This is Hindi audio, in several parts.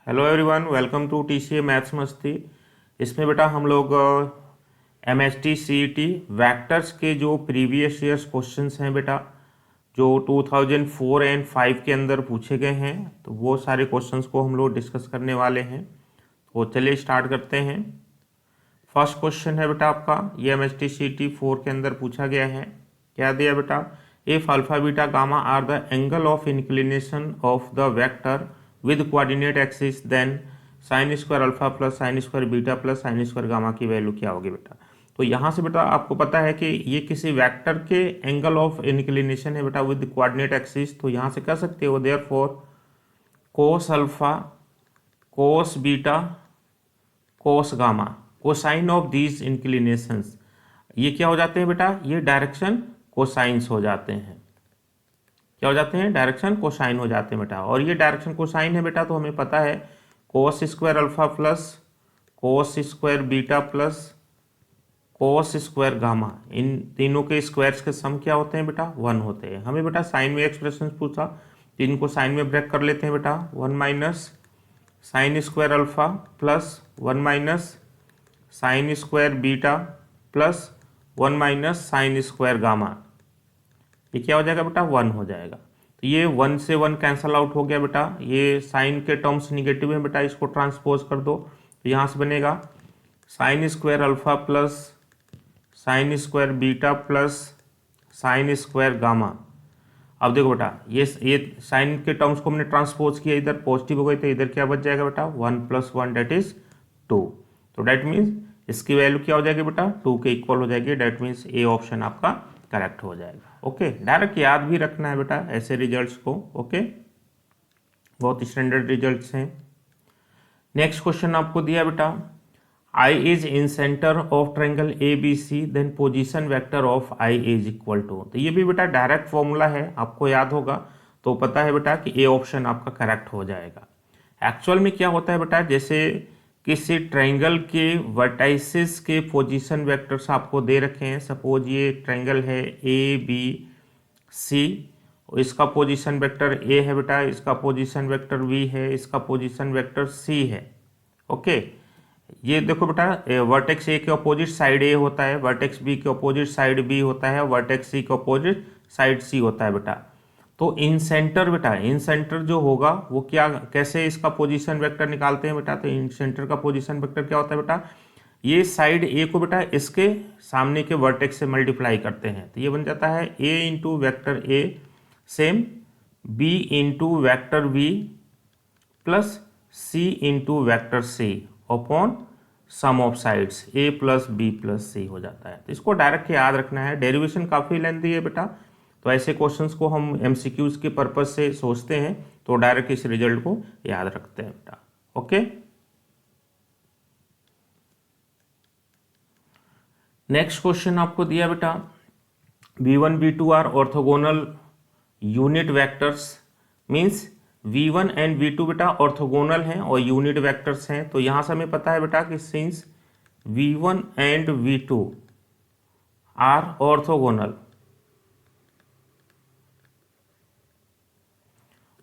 Hello everyone, welcome to TCA maths मस्ती। इसमें बेटा हम लोग एमएसटी सीईटी वेक्टर्स के जो प्रीवियस ईयर्स क्वेश्चंस हैं बेटा, जो 2004 एंड 5 के अंदर पूछे गए हैं, तो वो सारे क्वेश्चंस को हम लोग डिस्कस करने वाले हैं। तो चलिए स्टार्ट करते हैं। फर्स्ट क्वेश्चन है बेटा आपका, ये एमएसटी सीईटी 4 के अंदर पूछा गया है। क्या दिया बेटा? If alpha beta gamma are the angle of inclination of the vector with coordinate axis, then sine square alpha plus sine square beta plus sine square gamma की वैल्यू क्या होगी बेटा? तो यहाँ से बेटा आपको पता है कि ये किसी वेक्टर के एंगल ऑफ इंक्लिनेशन है बेटा विद कोऑर्डिनेट एक्सिस। तो यहाँ से कह सकते हो therefore cos alpha cos beta cos gamma cosine of these inclinations, ये क्या हो जाते हैं बेटा? ये डायरेक्शन कोसाइंस हो जाते हैं। क्या हो जाते हैं? डायरेक्शन कोसाइन हो जाते हैं बेटा। और ये डायरेक्शन कोसाइन है बेटा, तो हमें पता है cos square alpha plus cos square beta plus cos square gamma, इन तीनों के स्क्वायर्स के सम क्या होते हैं बेटा? 1 होते हैं। हमें बेटा साइन में एक्सप्रेशन पूछा, तो इनको साइन में ब्रेक कर लेते हैं बेटा। 1 minus sign square alpha plus 1 minus sign square beta plus 1 minus sign square gamma, ये क्या हो जाएगा बेटा? 1 हो जाएगा। तो ये 1 से 1 कैंसल आउट हो गया बेटा। ये साइन के टर्म्स निगेटिव है बेटा, इसको ट्रांसपोज कर दो, तो यहाँ से बनेगा sign square alpha plus sine square beta plus sine square gamma. अब देखो बेटा, ये साइन के टर्म्स को हमने ट्रांसपोज किया, इधर पॉजिटिव हो गई, तो इधर क्या बच जाएगा बेटा? 1 प्लस 1 डेट इज 2। तो डेट मीन्स इसकी वैल्यू क्या हो जाएगी बेटा? 2 के इक्वल हो जाएगी। डेट मीन्स ए ऑप्शन आपका करेक्ट हो जाएगा। ओके, डायरेक्ट याद भी रखना है बेटा ऐसे रिजल्ट्स को। ओके, बहुत स्टैंडर्ड रिजल्ट्स हैं। नेक्स्ट क्वेश्चन आपको दिया बेटा, I is incentre of triangle A B C, then position vector of I is equal to. तो ये भी बेटा डायरेक्ट फॉर्मूला है, आपको याद होगा, तो पता है बेटा कि ए ऑप्शन आपका करेक्ट हो जाएगा। एक्चुअल में क्या होता है बेटा, जैसे किसी ट्रायंगल के वर्टाइसिस के पोजीशन वेक्टर्स आपको दे रखे हैं। सपोज ये ट्रायंगल है ए बी सी, इसका पोजीशन वेक्टर ए है बेटा, इसका पोजीशन वेक्टर बी है, इसका पोजीशन वेक्टर सी है। ओके, ये देखो बेटा, वर्टेक्स ए के अपोजिट साइड ए होता है, वर्टेक्स बी के अपोजिट साइड बी होता है, वर्टेक्स सी के अपोजिट साइड सी होता है बेटा। तो इन सेंटर बेटा, इन सेंटर जो होगा वो क्या, कैसे इसका पोजीशन वेक्टर निकालते हैं बेटा? तो इन सेंटर का पोजीशन वेक्टर क्या होता है बेटा? ये साइड ए को बेटा इसके सामने के वर्टेक्स से मल्टीप्लाई करते हैं, तो ये बन जाता है A into vector A same B into vector B plus C into vector C upon sum of sides A plus B plus C हो जाता है। तो इसको डायरेक्ट याद रखना है, डेरिवेशन काफ़ी लेंथी है बेटा, तो ऐसे क्वेश्चंस को हम एमसीक्यूज के पर्पज से सोचते हैं, तो डायरेक्ट इस रिजल्ट को याद रखते हैं बेटा। ओके, नेक्स्ट क्वेश्चन आपको दिया बेटा, v1 v2 are orthogonal unit vectors, means v1 and v2 बेटा ऑर्थोगोनल हैं और यूनिट वेक्टर्स हैं। तो यहां से हमें पता है बेटा कि since v1 and v2 are orthogonal,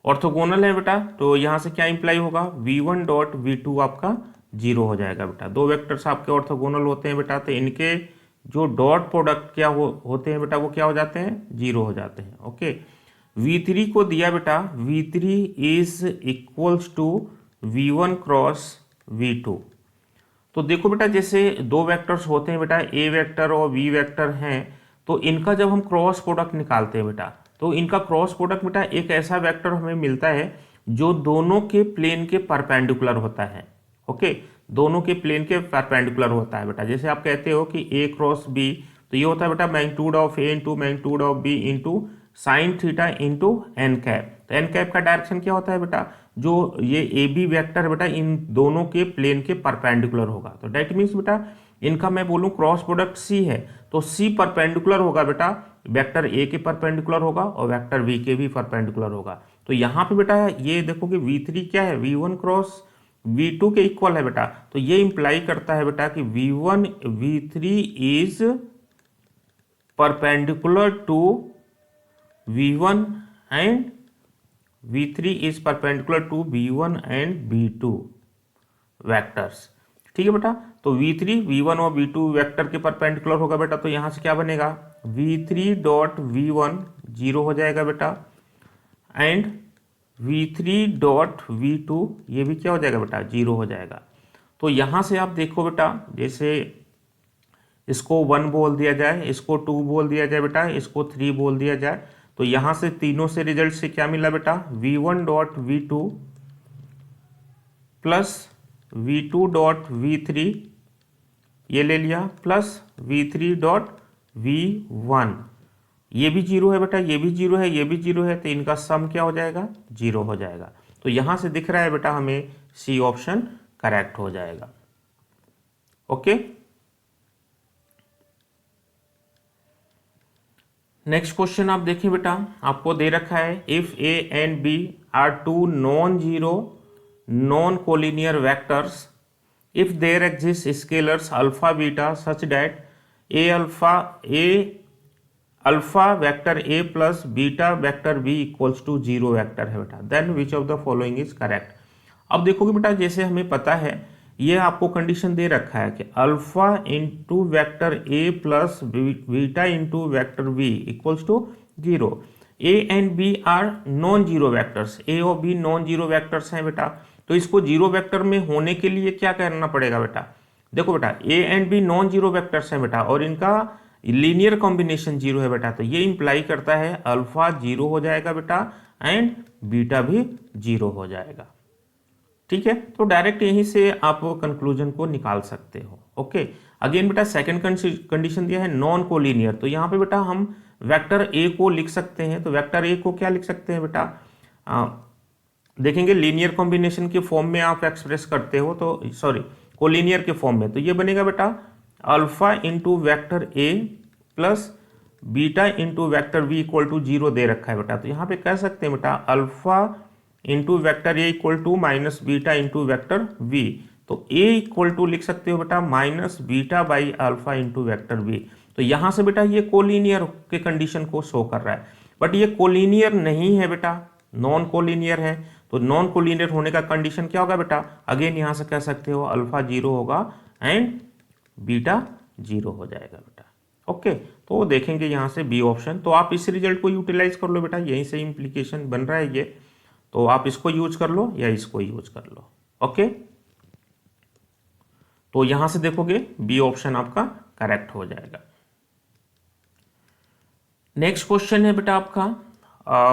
orthogonal है बेटा, तो यहां से क्या इंप्लाई होगा? v1 डॉट v2 आपका 0 हो जाएगा बेटा। दो वेक्टर्स आपके ऑर्थोगोनल होते हैं बेटा, तो इनके जो डॉट प्रोडक्ट क्या होते हैं बेटा, वो क्या हो जाते हैं? 0 हो जाते हैं। ओके, v3 को दिया बेटा, v3 is equals to v1 cross v2। तो देखो बेटा, जैसे दो वेक्टर्स होते हैं बेटा, ए वेक्टर और बी वेक्टर हैं, तो इनका जब हम क्रॉस प्रोडक्ट निकालते हैं बेटा, तो इनका क्रॉस प्रोडक्ट बेटा एक ऐसा वेक्टर हमें मिलता है जो दोनों के प्लेन के परपेंडिकुलर होता है। ओके, दोनों के प्लेन के परपेंडिकुलर होता है बेटा। जैसे आप कहते हो कि ए क्रॉस बी, तो ये होता है बेटा magnitude of A into magnitude of B into sine theta into N cap. तो एन कैप का डायरेक्शन क्या होता है बेटा? जो ये ए बी वैक्टर बेटा इन दोनों के प्लेन के परपेंडिकुलर होगा। तो डेट मीन्स बेटा इनका मैं बोलूँ क्रॉस प्रोडक्ट सी है, तो सी परपेंडिकुलर होगा बेटा, वेक्टर ए के परपेंडिकुलर होगा और वेक्टर बी के भी परपेंडिकुलर होगा। तो यहाँ पे बेटा ये देखो कि v3 क्या है? v1 क्रॉस v2 के इक्वल है बेटा। तो ये इंप्लाई करता है बेटा कि v1 v3 is perpendicular to v1 and V3 is perpendicular to V1 and V2 vectors. ठीक है बेटा, तो V3 V1 और V2 वेक्टर के परपेंडिकुलर होगा बेटा, तो यहाँ से क्या बनेगा V3 डॉट V1 जीरो हो जाएगा बेटा, एंड V3 डॉट V2 ये भी क्या हो जाएगा बेटा, जीरो हो जाएगा। तो यहाँ से आप देखो बेटा, जैसे इसको 1 बोल दिया जाए, इसको 2 बोल दिया जाए बेटा, इसको 3 बोल दिया जाए, तो यहाँ से तीनों से रिजल्ट से क्या मिला बेटा, V1 dot V2 plus V2 dot V3 ये ले लिया, प्लस V3 डॉट V1 ये भी जीरो है बेटा, ये भी जीरो है, ये भी जीरो है, तो इनका सम क्या हो जाएगा, जीरो हो जाएगा। तो यहाँ से दिख रहा है बेटा हमें सी ऑप्शन करेक्ट हो जाएगा। ओके, नेक्स्ट क्वेश्चन आप देखिए बेटा, आपको दे रखा है if A and B are two non zero non collinear vectors if there exist scalars alpha beta such that A alpha vector A plus beta vector B equals to zero vector है बेटा, then which of the following is correct. अब देखोगे बेटा, जैसे हमें पता है ये आपको कंडीशन दे रखा है कि alpha into vector A plus beta into vector B equals to zero. A and B are non zero vectors, A और बी नॉन जीरो वैक्टर्स हैं बेटा, तो इसको जीरो वैक्टर में होने के लिए क्या करना पड़ेगा बेटा, देखो बेटा A and B non zero vectors हैं बेटा, और इनका लीनियर कॉम्बिनेशन जीरो है बेटा, तो ये इंप्लाई करता है अल्फा जीरो हो जाएगा बेटा एंड बीटा भी जीरो हो जाएगा। ठीक है, तो डायरेक्ट यहीं से आप कंक्लूजन को निकाल सकते हो। ओके, अगेन बेटा सेकंड कंडीशन दिया है नॉन कोलिनियर, तो यहाँ पे बेटा हम वेक्टर ए को लिख सकते हैं, तो वेक्टर ए को क्या लिख सकते हैं बेटा, देखेंगे लीनियर कॉम्बिनेशन के फॉर्म में आप एक्सप्रेस करते हो, तो सॉरी कोलिनियर के फॉर्म में, तो ये बनेगा बेटा alpha into vector A plus beta into vector B equal to zero दे रखा है बेटा, तो यहाँ पे कह सकते हैं बेटा alpha into vector A equal to minus beta into vector B, तो ए इक्वल टू लिख सकते हो बेटा minus beta by alpha into vector B. तो यहाँ से बेटा ये कोलिनियर के कंडीशन को शो कर रहा है, बट ये कोलिनियर नहीं है बेटा, नॉन कोलिनियर है, तो नॉन कोलिनियर होने का कंडीशन क्या होगा बेटा, अगेन यहाँ से कह सकते हो अल्फा जीरो होगा एंड बीटा जीरो हो जाएगा बेटा। ओके, तो देखेंगे यहाँ से बी ऑप्शन, तो आप इस रिजल्ट को यूटिलाइज कर लो बेटा, यहीं से इम्प्लीकेशन बन रहा है ये, तो आप इसको यूज कर लो या इसको यूज कर लो। ओके, तो यहां से देखोगे बी ऑप्शन आपका करेक्ट हो जाएगा। नेक्स्ट क्वेश्चन है बेटा आपका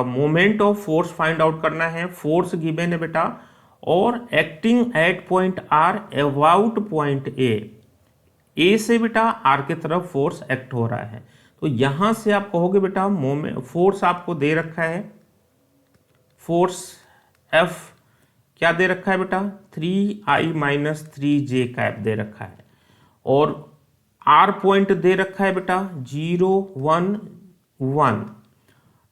moment of force find out करना है, फोर्स गिवन है बेटा और acting at point R about point A से बेटा आर के तरफ फोर्स एक्ट हो रहा है, तो यहां से आप कहोगे बेटा मोमेंट फोर्स आपको दे रखा है, फोर्स F क्या दे रखा है बेटा 3I माइनस 3J कैप दे रखा है, और R पॉइंट दे रखा है बेटा 0 1 1,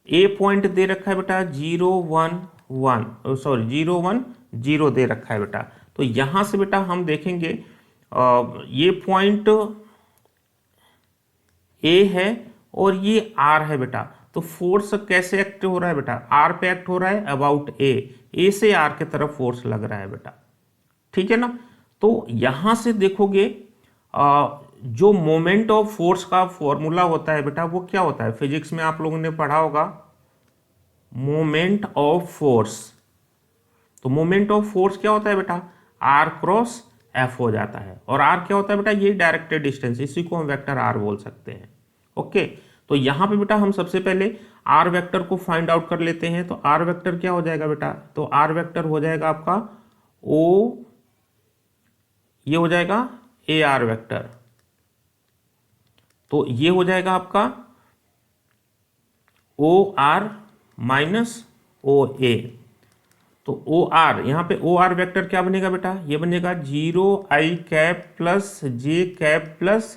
A पॉइंट दे रखा है बेटा 0 1 1 सॉरी 0 1 0 दे रखा है बेटा। तो यहां से बेटा हम देखेंगे ये पॉइंट A है और ये R है बेटा, तो फोर्स कैसे एक्ट हो रहा है बेटा, आर पे एक्ट हो रहा है अबाउट ए से आर के तरफ फोर्स लग रहा है बेटा, ठीक है ना। तो यहां से देखोगे जो मोमेंट ऑफ फोर्स का फॉर्मूला होता है बेटा वो क्या होता है, फिजिक्स में आप लोगों ने पढ़ा होगा मोमेंट ऑफ फोर्स, तो मोमेंट ऑफ फोर्स क्या होता है बेटा आर क्रॉस एफ हो जाता है, और आर क्या होता है बेटा ये डायरेक्टेड डिस्टेंस, इसी को हम वेक्टर आर बोल सकते हैं। ओके, तो यहां पे बेटा हम सबसे पहले आर वेक्टर को फाइंड आउट कर लेते हैं, तो आर वेक्टर क्या हो जाएगा बेटा, तो आर वेक्टर हो जाएगा आपका ओ, ये हो जाएगा ए आर वेक्टर, तो ये हो जाएगा आपका ओ आर माइनस ओ ए, तो ओ आर यहाँ पे ओ आर वेक्टर क्या बनेगा बेटा, ये बनेगा 0I कैप प्लस जे कैप प्लस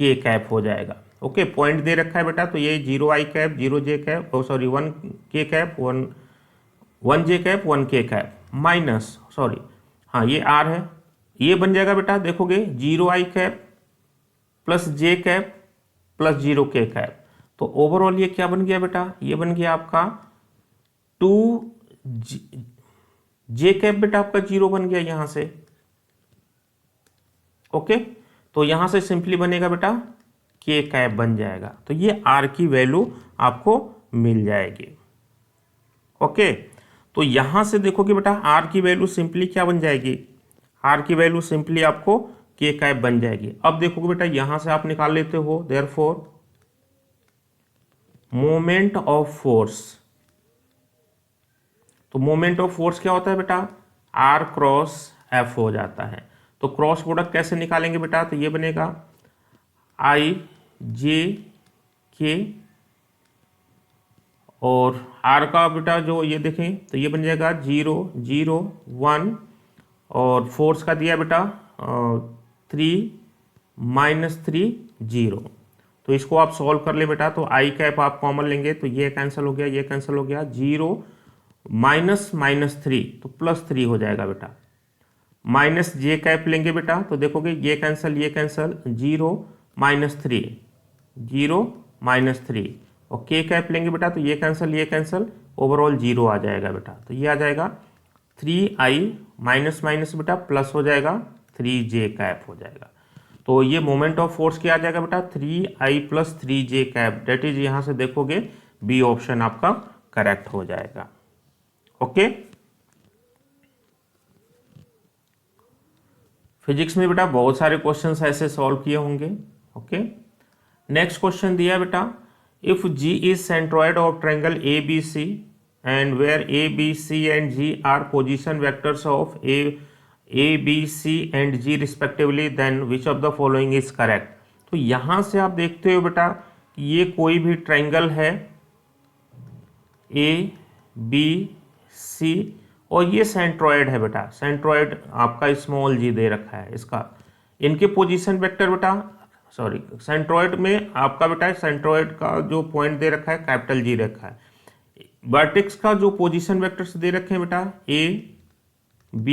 के कैप हो जाएगा। ओके, पॉइंट दे रखा है बेटा, तो ये 0I cap 0J cap sorry 1K cap 1J cap 1K cap minus sorry हाँ ये R है, ये बन जाएगा बेटा देखोगे 0I cap plus J cap plus 0K cap, तो ओवरऑल ये क्या बन गया बेटा, ये बन गया आपका 2 जे कैप बेटा आपका 0 बन गया यहां से। ओके, तो यहां से सिंपली बनेगा बेटा के कैप बन जाएगा, तो ये आर की वैल्यू आपको मिल जाएगी। ओके, तो यहां से देखोगे बेटा आर की वैल्यू सिंपली क्या बन जाएगी, आर की वैल्यू सिंपली आपको के कैप बन जाएगी। अब देखोगे बेटा यहां से आप निकाल लेते हो, देयरफॉर मोमेंट ऑफ फोर्स, तो मोमेंट ऑफ फोर्स क्या होता है बेटा, आर क्रॉस एफ हो जाता है। तो क्रॉस प्रोडक्ट कैसे निकालेंगे बेटा, तो ये बनेगा आई जे के, और आर का बेटा जो ये देखें तो ये बन जाएगा 0 0 1, और फोर्स का दिया बेटा 3 -3 0। तो इसको आप सॉल्व कर ले बेटा, तो आई कैप आप कॉमन लेंगे तो ये कैंसिल हो गया, ये कैंसिल हो गया, 0 -3 तो +3 हो जाएगा बेटा, माइनस जे कैप लेंगे बेटा तो देखोगे ये कैंसिल 0 -3 0 -3, और के कैप लेंगे बेटा तो ये कैंसिल ओवरऑल 0 आ जाएगा बेटा। तो ये आ जाएगा 3i माइनस माइनस बेटा प्लस हो जाएगा 3j कैप हो जाएगा। तो ये मोमेंट ऑफ फोर्स क्या आ जाएगा बेटा 3i + 3j cap, date is यहां से देखोगे बी ऑप्शन आपका करेक्ट हो जाएगा। ओके, फिजिक्स में बेटा बहुत सारे क्वेश्चंस ऐसे सॉल्व किए होंगे। ओके, नेक्स्ट क्वेश्चन दिया बेटा, if G is centroid of triangle ABC and where A, B, C and G are position vectors of A, B, C and G respectively, then which of the following is correct। तो यहां से आप देखते हो बेटा कि ये कोई भी ट्रायंगल है A, B, C और ये सेंट्रॉइड है बेटा, सेंट्रॉइड आपका स्मॉल g दे रखा है इसका, इनके पोजीशन वेक्टर बेटा सॉरी सेंट्रॉइड में आपका बेटा सेंट्रॉइड का जो पॉइंट दे रखा है कैपिटल G रखा है, वर्टेक्स का जो पोजीशन वेक्टर्स दे रखे हैं बेटा A, B,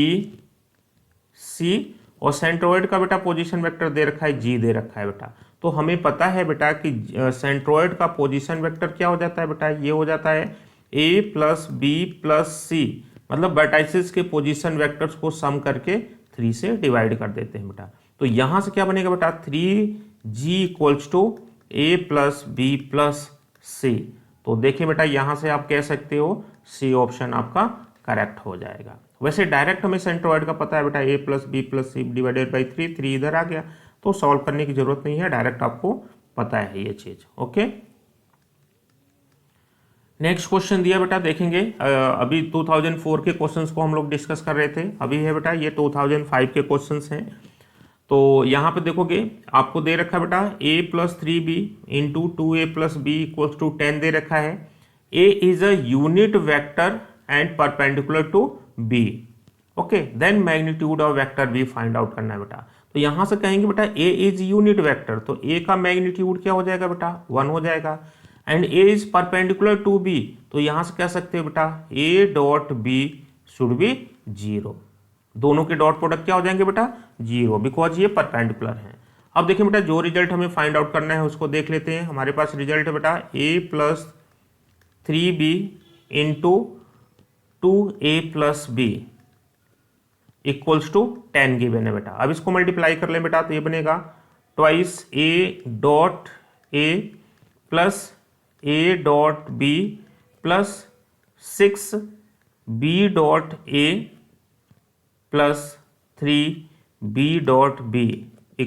C और सेंट्रॉइड का बेटा पोजीशन वेक्टर दे रखा है G दे रखा है बेटा। तो हमें पता है बेटा कि सेंट्रॉइड का पोजीशन वेक्टर क्या हो जाता है बेटा, ये हो जाता है A + B + C, मतलब वर्टाइसिस के पोजीशन वेक्टर्स को सम करके 3 से डिवाइड कर देते हैं बेटा। तो यहां से क्या बनेगा बेटा 3G = A + B + C। तो देखिए बेटा यहां से आप कह सकते हो सी ऑप्शन आपका करेक्ट हो जाएगा। वैसे डायरेक्ट हमें सेंट्रॉइड का पता है बेटा A + B + C / 3 इधर आ गया, तो सॉल्व करने की जरूरत नहीं है, डायरेक्ट आपको पता है ये चीज। ओके, नेक्स्ट क्वेश्चन दिया बेटा देखेंगे, अभी 2004 के क्वेश्चंस को हम लोग डिस्कस कर रहे थे, अभी है बेटा ये 2005 के क्वेश्चंस हैं। तो यहाँ पे देखोगे आपको दे रखा है बेटा A + 3B × 2A + B = 10 दे रखा है। A is a unit vector and perpendicular to B। Okay, then magnitude of vector B find out करना है बेटा। तो यहाँ से कहेंगे बेटा A इज यूनिट वेक्टर, तो A का मैग्नीट्यूड क्या हो जाएगा बेटा 1 हो जाएगा, and A is perpendicular to B, तो यहाँ से कह सकते हो बेटा A.B शुड बी 0, दोनों के डॉट प्रोडक्ट क्या हो जाएंगे बेटा 0, बिकॉज ये परपेंडिकुलर हैं। अब देखिए बेटा जो रिजल्ट हमें फाइंड आउट करना है उसको देख लेते हैं। हमारे पास रिजल्ट है बेटा A + 3B × 2A + B = 10 given है बेटा। अब इसको मल्टीप्लाई कर लें बेटा तो ये बनेगा twice A.A + A.B + 6B.A + 3B.B =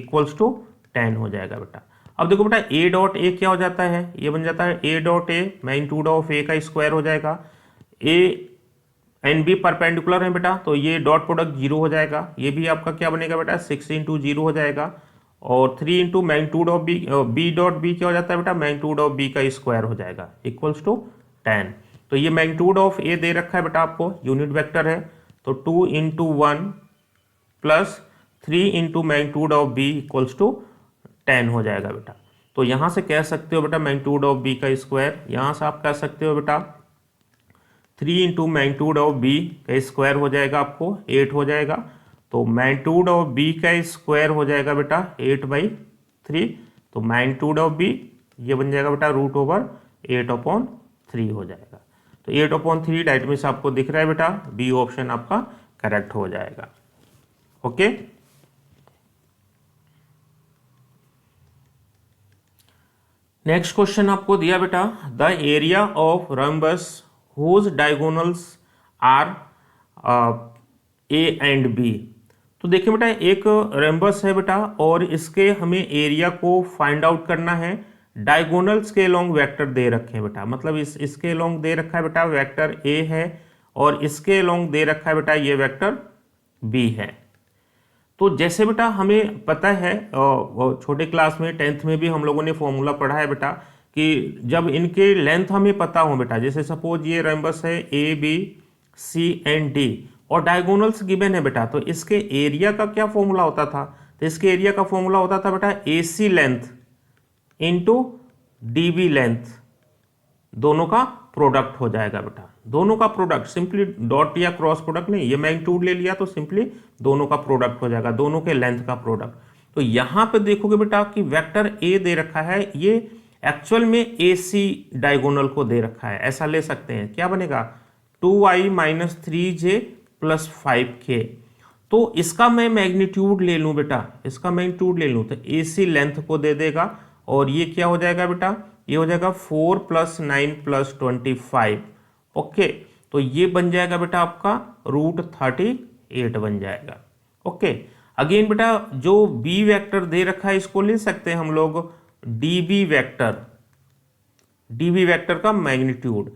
10 हो जाएगा बेटा। अब देखो बेटा A.A क्या हो जाता है, ये बन जाता है A.A मैग्नीट्यूड ऑफ A का स्क्वायर हो जाएगा, A एंड B परपेंडिकुलर है बेटा, तो ये डॉट प्रोडक्ट 0 हो जाएगा, ये भी आपका क्या बनेगा बेटा 6 × 0 हो जाएगा, और 3 × मैग्नीट्यूड ऑफ B.B क्या हो जाता है बेटा मैग्नीट्यूड ऑफ B का स्क्वायर हो जाएगा = 10। तो ये मैग्नीट्यूड ऑफ A दे रखा है बेटा आपको, यूनिट वेक्टर है, तो 2 × 1 + 3 × मैग्नीट्यूड ऑफ B = 10 हो जाएगा बेटा। तो यहां से कह सकते हो बेटा मैग्नीट्यूड ऑफ B का स्क्वायर, यहां से आप कह सकते हो बेटा 3 × मैग्नीट्यूड ऑफ B का स्क्वायर हो जाएगा आपको 8 हो जाएगा, तो मैग्नीट्यूड ऑफ B का स्क्वायर हो जाएगा बेटा 8/3, तो मैग्नीट्यूड ऑफ B ये बन जाएगा बेटा √8/3 हो जाएगा। तो 8/3 डायरेक्ट में से आपको दिख रहा है बेटा, बी ऑप्शन आपका करेक्ट हो जाएगा। ओके, नेक्स्ट क्वेश्चन आपको दिया बेटा, the area of rhombus whose diagonals are A and B. तो देखिए बेटा, एक रम्बस है बेटा और इसके हमें एरिया को फाइंड आउट करना है। डायगोनल्स के अलोंग वेक्टर दे रखे हैं बेटा, मतलब इसके अलोंग दे रखा है बेटा वेक्टर ए है और इसके अलोंग दे रखा है बेटा ये वेक्टर बी है। तो जैसे बेटा हमें पता है छोटे क्लास में 10th में भी हम लोगों ने फॉर्मूला पढ़ा है बेटा कि जब इनके लेंथ हमें पता हो बेटा, जैसे सपोज ये रम्बस है A B C and D और डायगोनल्स गिवन है बेटा, तो इसके एरिया का क्या फॉर्मूला होता था? तो इसके एरिया का फॉर्मूला होता था बेटा A C length into D B length, दोनों का प्रोडक्ट हो जाएगा बेटा। दोनों का प्रोडक्ट, सिंपली डॉट या क्रॉस प्रोडक्ट नहीं, ये मैग्नीट्यूड ले लिया तो सिंपली दोनों का प्रोडक्ट हो जाएगा, दोनों के लेंथ का प्रोडक्ट। तो यहां पे देखोगे बेटा कि वेक्टर ए दे रखा है, ये एक्चुअल में ए सी डायगोनल को दे रखा है, ऐसा ले सकते हैं। क्या बनेगा 2i minus 3j plus 5k। तो इसका मैं मैग्नीट्यूड ले लूं बेटा, इसका मैग्नीट्यूड ले लूं तो ए सी लेंथ को दे देगा और ये क्या हो जाएगा बेटा, ये हो जाएगा 4 + 9 + 25। ओके, तो ये बन जाएगा बेटा आपका √38 बन जाएगा। ओके, अगेन बेटा जो बी वेक्टर दे रखा है इसको ले सकते हैं हम लोग डी बी वेक्टर का मैग्नीट्यूड।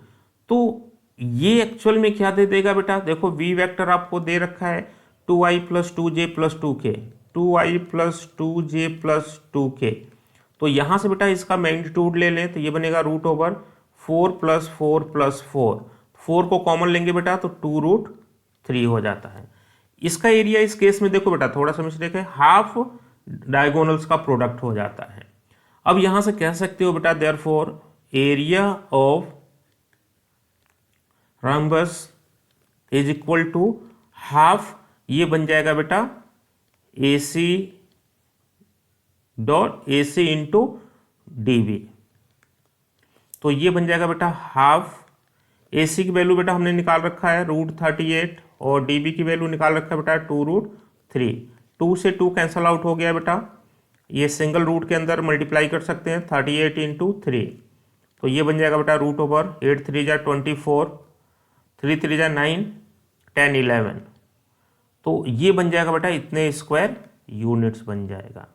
तो ये एक्चुअल में क्या दे देगा बेटा, देखो वी वेक्टर आपको दे रखा है 2i + 2j + 2k, 2i + 2j + 2k। तो यहां से बेटा इसका मैग्नीट्यूड ले लें तो ये बनेगा √4 + 4 + 4, 4 को कॉमन लेंगे बेटा तो 2√3 हो जाता है। इसका एरिया इस केस में देखो बेटा थोड़ा सा मिस्टेक है, हाफ डायगोनल्स का प्रोडक्ट हो जाता है। अब यहां से कह सकते हो बेटा therefore area of rhombus is equal to half, ये बन जाएगा बेटा AC इंटू DB। तो ये बन जाएगा बेटा हाफ, AC की वैल्यू बेटा हमने निकाल रखा है √38 और DB की वैल्यू निकाल रखा है बेटा 2√3। 2 से 2 कैंसल आउट हो गया बेटा, ये सिंगल रूट के अंदर मल्टीप्लाई कर सकते हैं 38 × 3, तो ये बन जाएगा बेटा √8 3 × 24, 3 3 × 9, 10 11। तो ये बन जाएगा बेटा इतने स्क्वायर यूनिट्स बन जाएगा।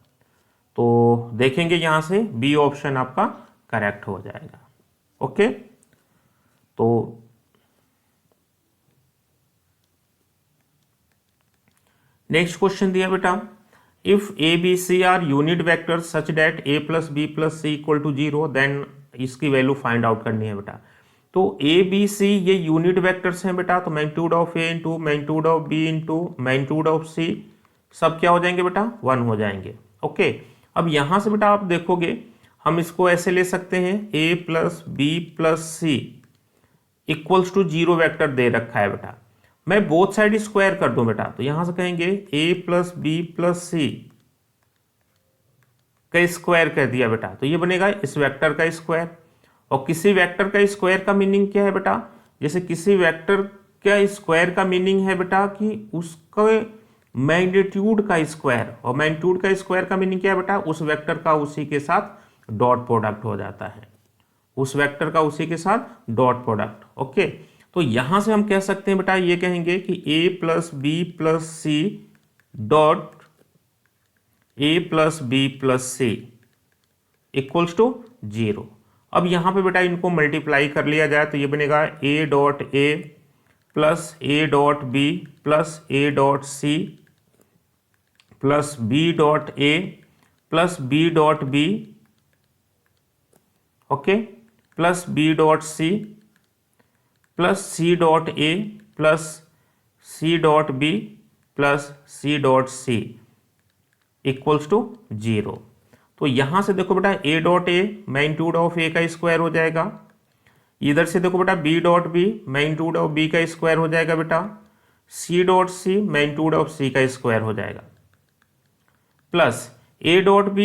तो देखेंगे यहां से बी ऑप्शन आपका करेक्ट हो जाएगा। ओके, तो नेक्स्ट क्वेश्चन दिया बेटा, if A B C are unit vector such that a + b + c = 0 then इसकी वैल्यू फाइंड आउट करनी है बेटा। तो ए बी सी ये यूनिट वेक्टर्स हैं बेटा, तो magnitude of A into magnitude of B into magnitude of C सब क्या हो जाएंगे बेटा 1 हो जाएंगे। ओके, अब यहां से बेटा आप देखोगे हम इसको ऐसे ले सकते हैं a + b + c = 0 वेक्टर दे रखा है बेटा, मैं बोथ साइड स्क्वायर कर दूं बेटा, तो यहां से कहेंगे a + b + c का स्क्वायर कर दिया बेटा, तो ये बनेगा इस वेक्टर का स्क्वायर। और किसी वेक्टर का स्क्वायर का मीनिंग क्या है बेटा, जैसे किसी वेक्टर का स्क्वायर का मीनिंग है बेटा कि उसके मैग्नीट्यूड का स्क्वायर, और मैग्नीट्यूड का स्क्वायर का मीनिंग क्या है बेटा, उस वेक्टर का उसी के साथ डॉट प्रोडक्ट हो जाता है, उस वेक्टर का उसी के साथ डॉट प्रोडक्ट। ओके, तो यहां से हम कह सकते हैं बेटा, ये कहेंगे कि a + b + c dot a + b + c = 0। अब यहां पे बेटा इनको मल्टीप्लाई कर लिया जाए तो ये बनेगा a.a + a.b + a.c + b.a + b.b, okay, + b.c + c.a + c.b + c.c = 0। तो यहां से देखो बेटा a.a मैग्नीट्यूड ऑफ a का स्क्वायर हो जाएगा, इधर से देखो बेटा b.b मैग्नीट्यूड ऑफ b का स्क्वायर हो जाएगा बेटा, c.c मैग्नीट्यूड ऑफ c का स्क्वायर हो जाएगा, plus a.b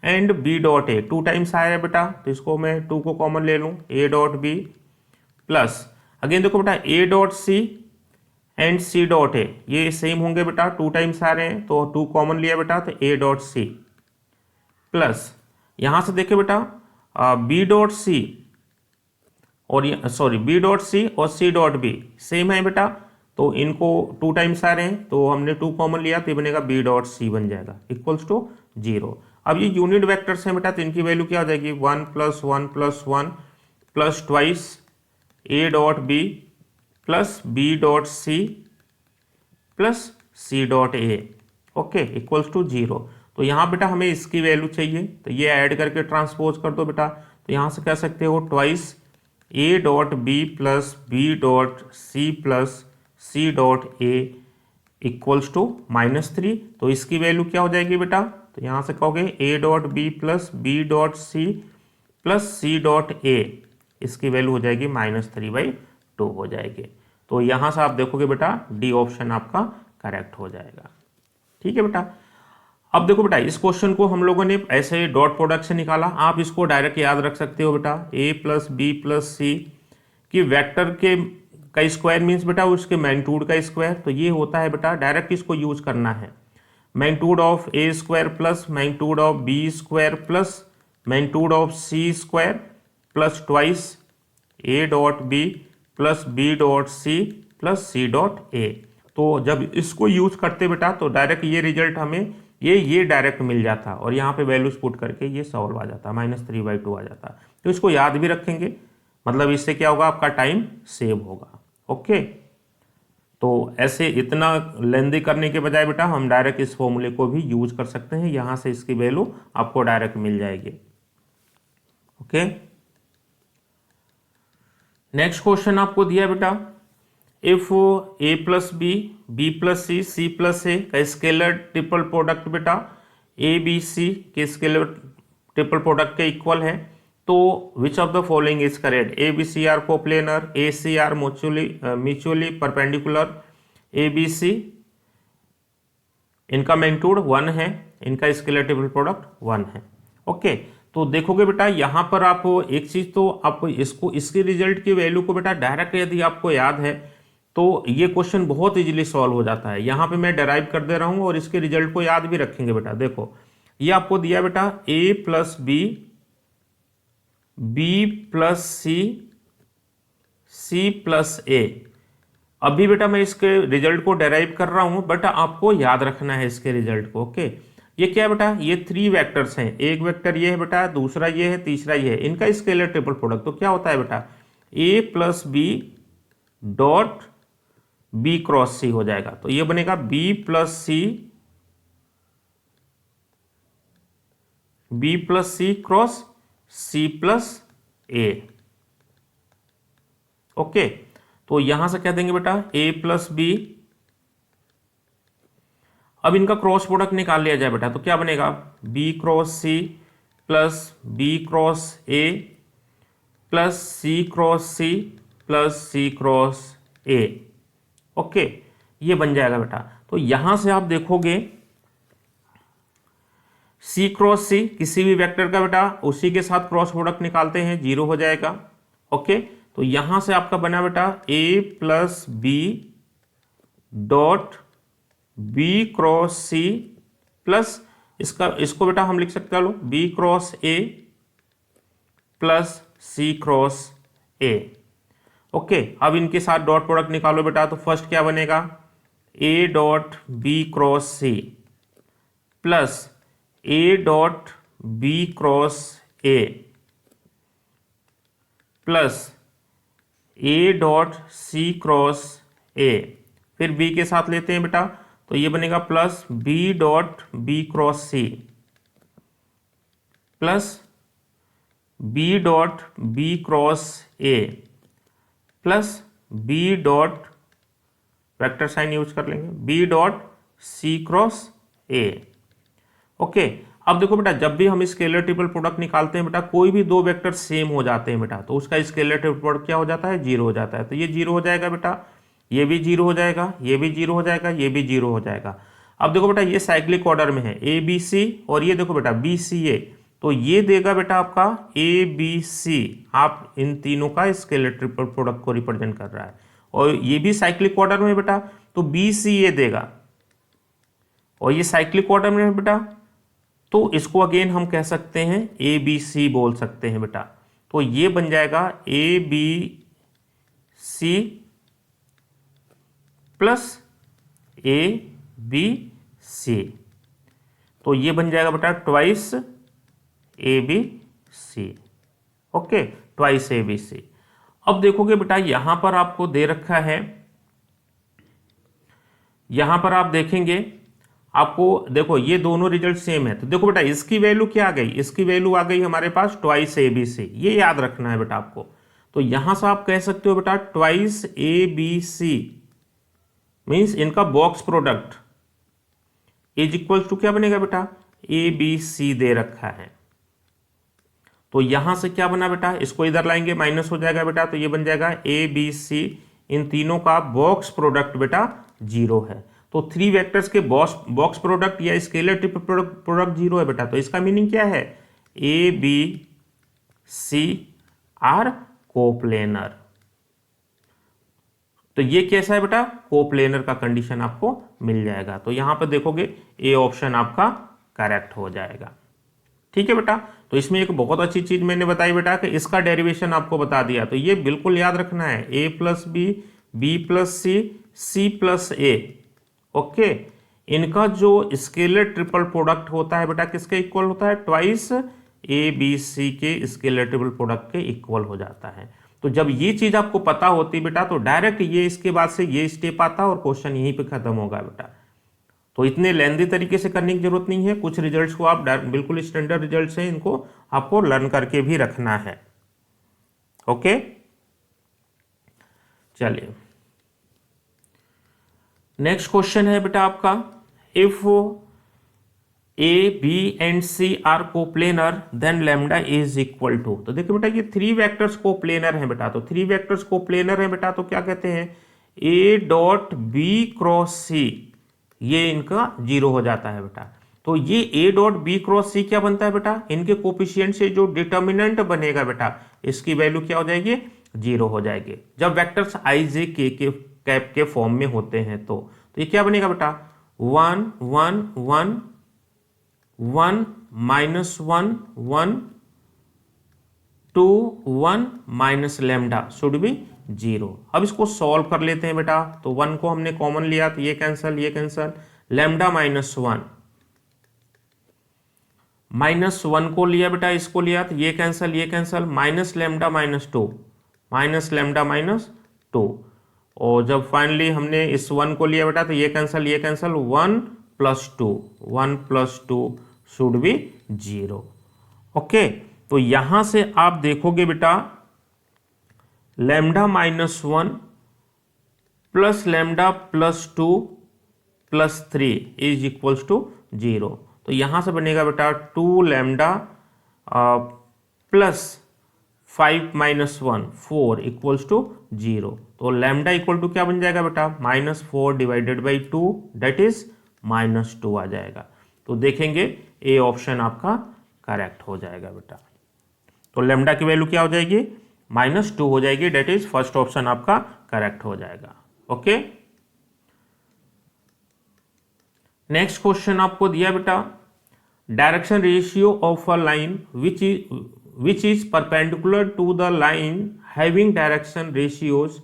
and b.a 2 times आया बेटा, तो इसको मैं 2 को कॉमन ले लूं a.b प्लस अगेन देखो बेटा A dot C and C dot A ये सेम होंगे बेटा, 2 टाइम्स आ रहे हैं तो 2 कॉमन लिया बेटा, तो ए डॉट सी प्लस यहां से देखिए बेटा बी डॉट सी और सॉरी बी डॉट सी और सी डॉट बी सेम है बेटा, तो इनको 2 टाइम्स आ रहे हैं तो हमने 2 कॉमन लिया तो ये बनेगा बी डॉट सी बन जाएगा इक्वल्स टू 0। अब ये यूनिट वेक्टर्स हैं बेटा, तो इनकी वैल्यू क्या हो जाएगी 1 + 1 + 1 plus twice A dot B plus B dot C plus C dot A, okay equals to 0। तो यहाँ बेटा हमें इसकी वैल्यू चाहिए, तो ये ऐड करके ट्रांसपोज कर दो बेटा, तो यहाँ से कह सकते हो twice A dot B plus B dot C plus C dot A equals to -3। तो इसकी वैल्यू क्या हो जाएगी बेटा, तो यहाँ से कहोगे A dot B plus B dot C plus C dot A, इसकी वैल्यू हो जाएगी -3/2 हो जाएगी। तो यहाँ से आप देखोगे बेटा डी ऑप्शन आपका करेक्ट हो जाएगा। ठीक है बेटा। अब देखो बेटा इस क्वेश्चन को हम लोगों ने ऐसे डॉट प्रोडक्ट से निकाला, आप इसको डायरेक्ट याद रख सकते हो बेटा ए प्लस बी प्लस सी कि वेक्टर के का स्क्वायर मीन्स बेटा उसके मैग्नीट्यूड का स्क्वायर, तो ये होता है बेटा डायरेक्ट इसको यूज करना है magnitude of A square plus magnitude of B square plus magnitude of C square plus twice A dot B plus B dot C plus C dot A. तो जब इसको यूज करते बेटा तो डायरेक्ट ये रिजल्ट हमें ये डायरेक्ट मिल जाता और यहाँ पे वैल्यूज पुट करके ये सॉल्व आ जाता, -3/2 आ जाता। तो इसको याद भी रखेंगे, मतलब इससे क्या होगा आपका टाइम सेव होगा। ओके, तो ऐसे इतना लेंदी करने के बजाय बेटा हम डायरेक्ट इस फॉर्मूले को भी यूज कर सकते हैं, यहाँ से इसकी वैल्यू आपको डायरेक्ट मिल जाएगी। ओके, नेक्स्ट क्वेश्चन आपको दिया बेटा if A plus B B plus C C plus A का स्केलर ट्रिपल प्रोडक्ट बेटा ए बी सी के स्केलर ट्रिपल प्रोडक्ट के इक्वल है, तो which of the following is correct, A B C are coplanar, A C are mutually perpendicular, A B C इनका मैग्नीट्यूड 1 है, इनका स्केलर ट्रिपल प्रोडक्ट 1 है। ओके, तो देखोगे बेटा यहाँ पर आप एक चीज तो आप इसके रिजल्ट की वैल्यू को बेटा डायरेक्ट यदि आपको याद है तो ये क्वेश्चन बहुत इजीली सॉल्व हो जाता है। यहाँ पे मैं डेराइव कर दे रहा हूँ और इसके रिजल्ट को याद भी रखेंगे बेटा। देखो ये आपको दिया बेटा A plus B B plus C C plus ए। अभी बेटा मैं इसके रिजल्ट को डेराइव कर रहा हूँ बट आपको याद रखना है इसके रिजल्ट को। ओके, ये क्या है बेटा, ये 3 वेक्टर्स हैं, एक वेक्टर ये है बेटा, दूसरा ये है, तीसरा ये है, इनका स्केलर ट्रिपल प्रोडक्ट। तो क्या होता है बेटा A plus B dot B cross C हो जाएगा, तो ये बनेगा B plus C cross C plus A. Okay, तो यहां से क्या देंगे बेटा ए प्लस बी, अब इनका क्रॉस प्रोडक्ट निकाल लिया जाए बेटा, तो क्या बनेगा B cross C plus B cross A plus C cross C plus C cross A. Okay, ये बन जाएगा बेटा। तो यहां से आप देखोगे सी क्रॉस सी किसी भी वेक्टर का बेटा उसी के साथ क्रॉस प्रोडक्ट निकालते हैं, 0 हो जाएगा। ओके, तो यहां से आपका बना बेटा A plus B dot B cross C plus इसको बेटा हम लिख सकते हैं B cross A plus C cross A. Okay, अब इनके साथ डॉट प्रोडक्ट निकालो बेटा, तो फर्स्ट क्या बनेगा A dot B cross C plus A dot B cross A plus A dot C cross A. फिर बी के साथ लेते हैं बेटा, तो ये बनेगा plus B dot B cross C plus B dot B cross A plus B dot vector sign use कर लेंगे B dot C cross A. Okay, अब देखो बेटा जब भी हम स्केलर ट्रिपल प्रोडक्ट निकालते हैं बेटा कोई भी 2 वेक्टर सेम हो जाते हैं बेटा, तो उसका स्केलर ट्रिपल प्रोडक्ट क्या हो जाता है 0 हो जाता है। तो ये 0 हो जाएगा बेटा, ये भी 0 हो जाएगा, ये भी 0 हो जाएगा, ये भी 0 हो जाएगा। अब देखो बेटा ये साइक्लिक ऑर्डर में है ए बी सी और ये देखो बेटा बी सी ए, तो ये देगा बेटा आपका ए बी सी, आप इन तीनों का स्केलर ट्रिपल प्रोडक्ट को रिप्रेजेंट कर रहा है, और ये भी साइक्लिक ऑर्डर में बेटा, तो बी सी ये देगा, और ये साइक्लिक ऑर्डर में है बेटा, तो इसको अगेन हम कह सकते हैं ए बी सी बोल सकते हैं बेटा। तो ये बन जाएगा A B C plus A B C, तो ये बन जाएगा बेटा twice A B C. Okay, twice A B C. अब देखोगे बेटा यहां पर आपको दे रखा है, यहां पर आप देखेंगे आपको, देखो ये दोनों रिजल्ट सेम है, तो देखो बेटा इसकी वैल्यू क्या आ गई, इसकी वैल्यू आ गई हमारे पास ट्वाइस ए बी सी, ये याद रखना है बेटा आपको। तो यहां से आप कह सकते हो बेटा twice A B C means इनका box product is equal to क्या बनेगा बेटा, ए बी सी दे रखा है। तो यहां से क्या बना बेटा, इसको इधर लाएंगे माइनस हो जाएगा बेटा, तो ये बन जाएगा ए बी सी, इन तीनों का बॉक्स प्रोडक्ट बेटा 0 है। तो 3 वेक्टर्स के बॉक्स प्रोडक्ट या स्केलर ट्रिपल प्रोडक्ट 0 है बेटा, तो इसका मीनिंग क्या है, A B C are coplanar. तो ये कैसा है बेटा, कोप्लेनर का कंडीशन आपको मिल जाएगा। तो यहां पर देखोगे ए ऑप्शन आपका करेक्ट हो जाएगा। ठीक है बेटा, तो इसमें एक बहुत अच्छी चीज मैंने बताई बेटा कि इसका डेरिवेशन आपको बता दिया, तो ये बिल्कुल याद रखना है, ए plus B, B plus C, C plus A. Okay, इनका जो स्केलर ट्रिपल प्रोडक्ट होता है बेटा किसके इक्वल होता है, ट्वाइस ए बी सी के स्केलर ट्रिपल प्रोडक्ट के इक्वल हो जाता है। तो जब ये चीज आपको पता होती बेटा, तो डायरेक्ट ये इसके बाद से ये स्टेप आता और क्वेश्चन यहीं पे खत्म होगा बेटा। तो इतने लेंदी तरीके से करने की जरूरत नहीं है, कुछ रिजल्ट्स को आप बिल्कुल स्टैंडर्ड रिजल्ट्स हैं, इनको आपको लर्न करके भी रखना है। ओके, चलिए नेक्स्ट क्वेश्चन है बेटा आपका, if A B and C are coplanar then lambda is equal to. तो देखिए बेटा ये 3 वेक्टर्स कोप्लेनर हैं बेटा, तो 3 वेक्टर्स कोप्लेनर हैं बेटा, तो क्या कहते हैं, ए डॉट बी क्रॉस सी, ये इनका 0 हो जाता है बेटा। तो ये ए डॉट बी क्रॉस सी क्या बनता है बेटा, इनके कोफिशिएंट से जो डिटर्मिनेंट बनेगा बेटा, इसकी वैल्यू क्या हो जाएगी, 0 हो जाएगी। जब वेक्टर्स आई जे के कैप के फॉर्म में होते हैं तो ये क्या बनेगा बेटा, 1 1 1 1 minus 1 1 2 1 minus lambda should be 0। अब इसको सॉल्व कर लेते हैं बेटा, तो 1 को हमने कॉमन लिया तो ये कैंसल, ये कैंसल, लैम्डा माइनस 1 माइनस 1 को लिया बेटा, इसको लिया तो ये कैंसल, ये cancel, minus lambda minus 2 minus lambda minus 2, और जब फाइनली हमने इस 1 को लिया बेटा तो ये कैंसल, ये cancel, 1 plus 2 1 plus 2 should be 0। Okay, तो यहां से आप देखोगे बेटा lambda minus 1 plus lambda plus 2 plus 3 is equals to 0। तो यहां से बनेगा बेटा 2 lambda plus 5 minus 1 4 equals to 0। तो लैम्डा इक्वल टू क्या बन जाएगा बेटा, -4 डिवाइडेड बाई 2 दैट इज -2 आ जाएगा। तो देखेंगे ए ऑप्शन आपका करेक्ट हो जाएगा बेटा। तो लैम्डा की वैल्यू क्या हो जाएगी, -2 हो जाएगी, दैट इज फर्स्ट ऑप्शन आपका करेक्ट हो जाएगा। ओके, नेक्स्ट क्वेश्चन आपको दिया बेटा, direction ratio of a line which is perpendicular to the line having direction ratios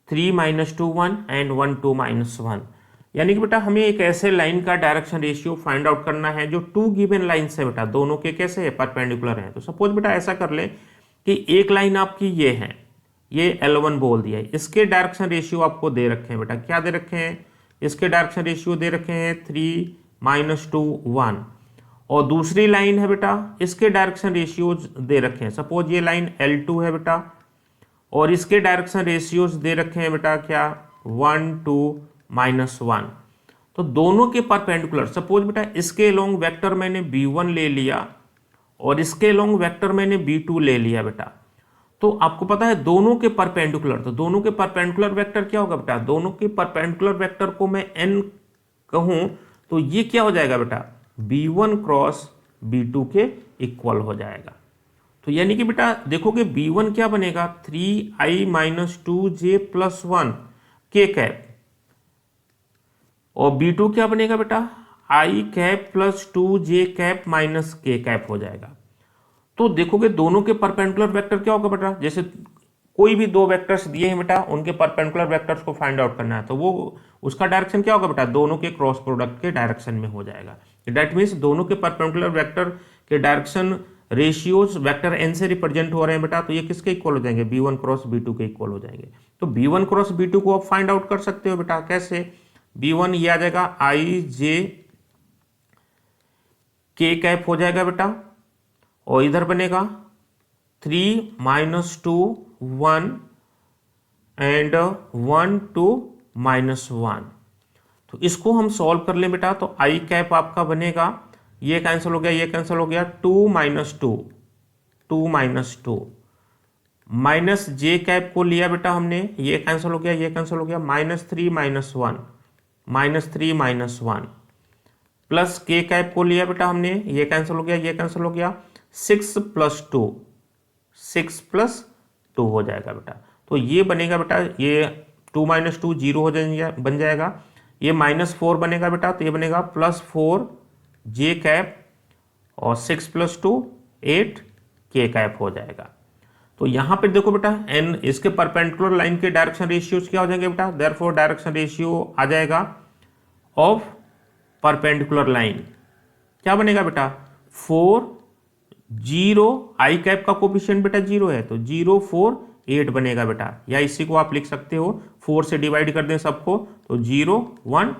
3 - 2 1 and 1 2 - 1। यानी कि बेटा हमें एक ऐसे लाइन का डायरेक्शन रेशियो फाइंड आउट करना है जो 2 गिवन लाइन्स है बेटा, दोनों के कैसे है, परपेंडिकुलर है। तो सपोज बेटा ऐसा कर ले कि एक लाइन आपकी ये है, ये L1 बोल दिया है, इसके डायरेक्शन रेशियो आपको दे रखे हैं बेटा, क्या दे रखे हैं, इसके डायरेक्शन रेशियो दे रखे हैं 3 - 2 1, और दूसरी लाइन है बेटा इसके डायरेक्शन रेशियोज दे रखे हैं, सपोज ये लाइन L2 है बेटा, और इसके डायरेक्शन रेशियोज दे रखे हैं बेटा क्या, 1 2 -1। तो दोनों के परपेंडिकुलर, सपोज बेटा इसके लॉन्ग वेक्टर मैंने B1 ले लिया और इसके लॉन्ग वेक्टर मैंने B2 ले लिया बेटा, तो आपको पता है दोनों के परपेंडिकुलर, तो दोनों के परपेंडिकुलर वेक्टर क्या होगा बेटा, दोनों के परपेंडिकुलर वेक्टर को मैं n कहूं तो ये क्या हो जाएगा बेटा, B1 क्रॉस B2 के इक्वल हो जाएगा। तो यानी कि बेटा देखोगे B1 क्या बनेगा 3i माइनस 2j प्लस 1 के कैप, और B2 क्या बनेगा बेटा i cap plus 2j cap minus के कैप हो जाएगा। तो देखोगे दोनों के परपेंडिकुलर वेक्टर क्या होगा बेटा, जैसे कोई भी दो वेक्टर्स दिए हैं बेटा, उनके परपेंडिकुलर वेक्टर्स को फाइंड आउट करना है, तो वो उसका डायरेक्शन क्या होगा बेटा, दोनों के क्रॉस प्रोडक्ट के डायरेक्शन में हो जाएगा। दैट मीन्स दोनों के परपेंडिकुलर वेक्टर के डायरेक्शन रेशियोज वेक्टर एन से रिप्रेजेंट हो रहे हैं बेटा, तो ये किसके इक्वल हो जाएंगे, B1 क्रॉस B2 के इक्वल हो जाएंगे। तो B1 क्रॉस B2 को आप फाइंड आउट कर सकते हो बेटा, कैसे, B1 ये आ जाएगा i j k कैप हो जाएगा बेटा, और इधर बनेगा 3 माइनस 2 1 एंड 1 2 माइनस 1। तो इसको हम सॉल्व कर लें बेटा, तो आई कैप आपका बनेगा, ये कैंसिल हो गया, ये कैंसिल हो गया, 2 माइनस 2 2 माइनस 2 माइनस जे कैप को लिया बेटा हमने, ये कैंसिल हो गया, ये कैंसिल हो गया, minus 3 minus 1 minus 3 minus 1 plus के कैप को लिया बेटा हमने, ये कैंसिल हो गया, ये कैंसिल हो गया, 6 प्लस 2 6 प्लस 2 हो जाएगा बेटा। तो ये बनेगा बेटा, ये 2 माइनस 2 जीरो हो जाएगा, बन जाएगा, ये माइनस 4 बनेगा बेटा, तो ये बनेगा प्लस 4 जे कैप और 6 प्लस 2 8 के कैप हो जाएगा। तो यहां पे देखो बेटा एन इसके परपेंडिकुलर लाइन के डायरेक्शन रेशियोज क्या हो जाएंगे बेटा, देयरफॉर डायरेक्शन रेशियो आ जाएगा ऑफ परपेंडिकुलर लाइन, क्या बनेगा बेटा 4 0, आई कैप का कोफिशिएंट बेटा 0 है, तो 0 4 8 बनेगा बेटा, या इसी को आप लिख सकते हो 4 से डिवाइड कर दें सबको, तो 0 1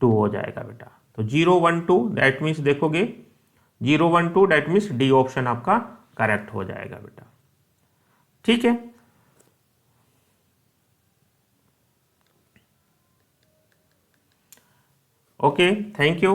2 हो जाएगा बेटा। तो 0 1 2 दैट मीन्स देखोगे 0 1 2 दैट मीन्स डी ऑप्शन आपका करेक्ट हो जाएगा बेटा, ठीक है। Okay, thank you.